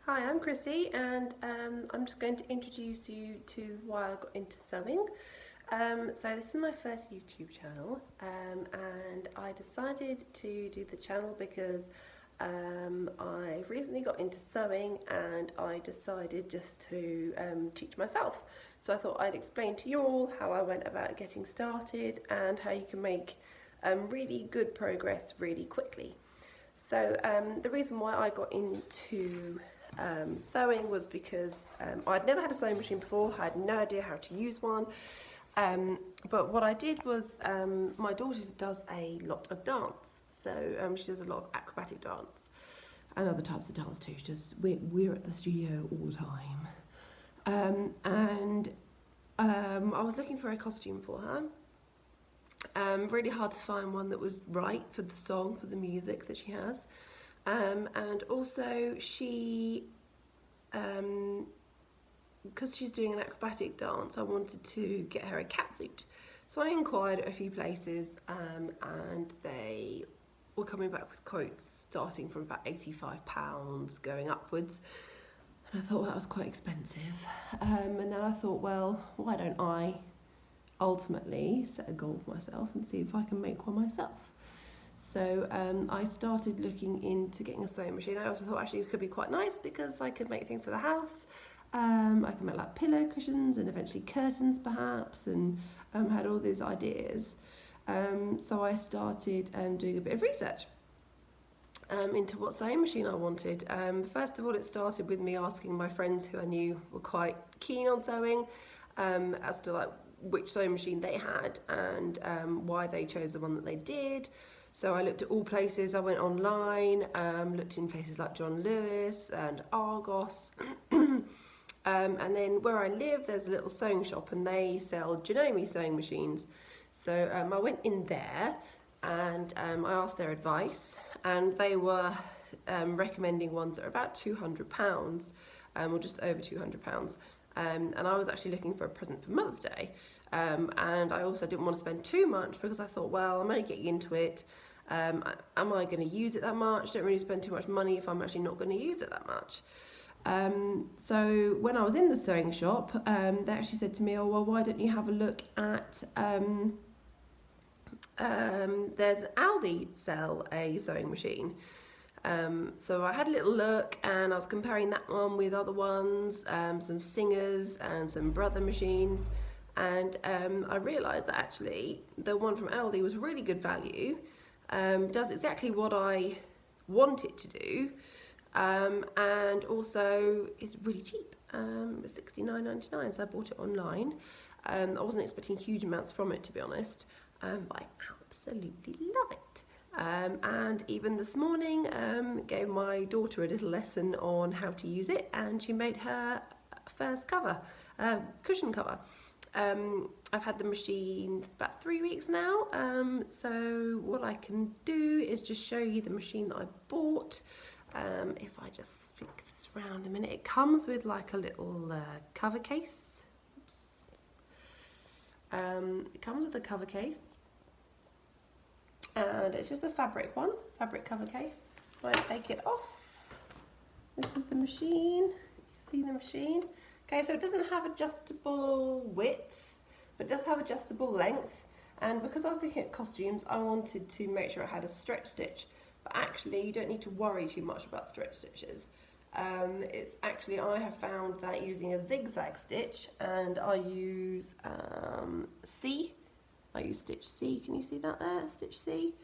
Hi, I'm Chrissy, and I'm just going to introduce you to why I got into sewing. So this is my first YouTube channel, and I decided to do the channel because I recently got into sewing, and I decided just to teach myself. So I thought I'd explain to you all how I went about getting started and how you can make really good progress really quickly. So the reason why I got into sewing was because I'd never had a sewing machine before, I had no idea how to use one. But what I did was, my daughter does a lot of dance, so she does a lot of acrobatic dance and other types of dance too. We're at the studio all the time, and I was looking for a costume for her. Really hard to find one that was right for the song, for the music that she has. And also because she's doing an acrobatic dance, I wanted to get her a catsuit. So I inquired at a few places, and they were coming back with quotes starting from about £85 going upwards. And I thought, well, that was quite expensive. And then I thought, well, why don't I ultimately set a goal for myself and see if I can make one myself. So I started looking into getting a sewing machine. I also thought actually it could be quite nice because I could make things for the house. I could make like pillow cushions and eventually curtains perhaps, and had all these ideas. So I started doing a bit of research into what sewing machine I wanted. First of all, it started with me asking my friends who I knew were quite keen on sewing as to like which sewing machine they had and why they chose the one that they did. So I looked at all places. I went online, looked in places like John Lewis and Argos. And then where I live, there's a little sewing shop and they sell Janome sewing machines. So I went in there and I asked their advice, and they were recommending ones that are about £200 or just over £200. And I was actually looking for a present for Mother's Day. And I also didn't want to spend too much because I thought, well, I'm only getting into it. Am I going to use it that much? Don't really spend too much money if I'm actually not going to use it that much. So when I was in the sewing shop, they actually said to me, oh, well, why don't you have a look at, there's Aldi sell a sewing machine. So I had a little look and I was comparing that one with other ones, some Singers and some Brother machines, and I realised that actually the one from Aldi was really good value, does exactly what I want it to do, and also is really cheap. It was $69.99, so I bought it online. I wasn't expecting huge amounts from it, to be honest, but I absolutely love it. And even this morning, gave my daughter a little lesson on how to use it, and she made her first cover, cushion cover. I've had the machine about 3 weeks now, so what I can do is just show you the machine that I bought. If I just flick this round a minute, it comes with like a little cover case. Oops. It comes with a cover case, and it's just a fabric cover case. When I take it off, this is the machine. See the machine? Okay, so it doesn't have adjustable width, but it does have adjustable length. And because I was looking at costumes, I wanted to make sure it had a stretch stitch. But actually, you don't need to worry too much about stretch stitches. It's actually, I have found that using a zigzag stitch, and I use C. I use stitch C. Can you see that there? Stitch C.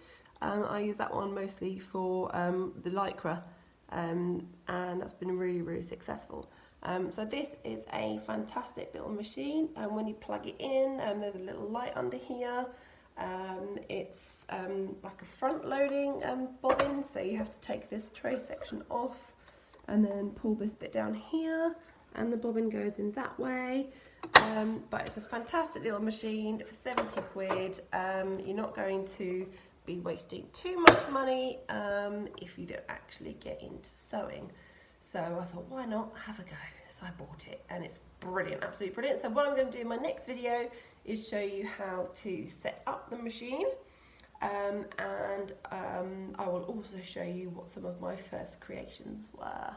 I use that one mostly for the lycra, and that's been really, really successful. So this is a fantastic little machine, and when you plug it in, there's a little light under here. It's like a front loading bobbin, so you have to take this tray section off and then pull this bit down here, and the bobbin goes in that way. But it's a fantastic little machine for 70 quid. You're not going to be wasting too much money if you don't actually get into sewing. So I thought, why not have a go? So I bought it, and it's brilliant, absolutely brilliant. So what I'm going to do in my next video is show you how to set up the machine, and I will also show you what some of my first creations were.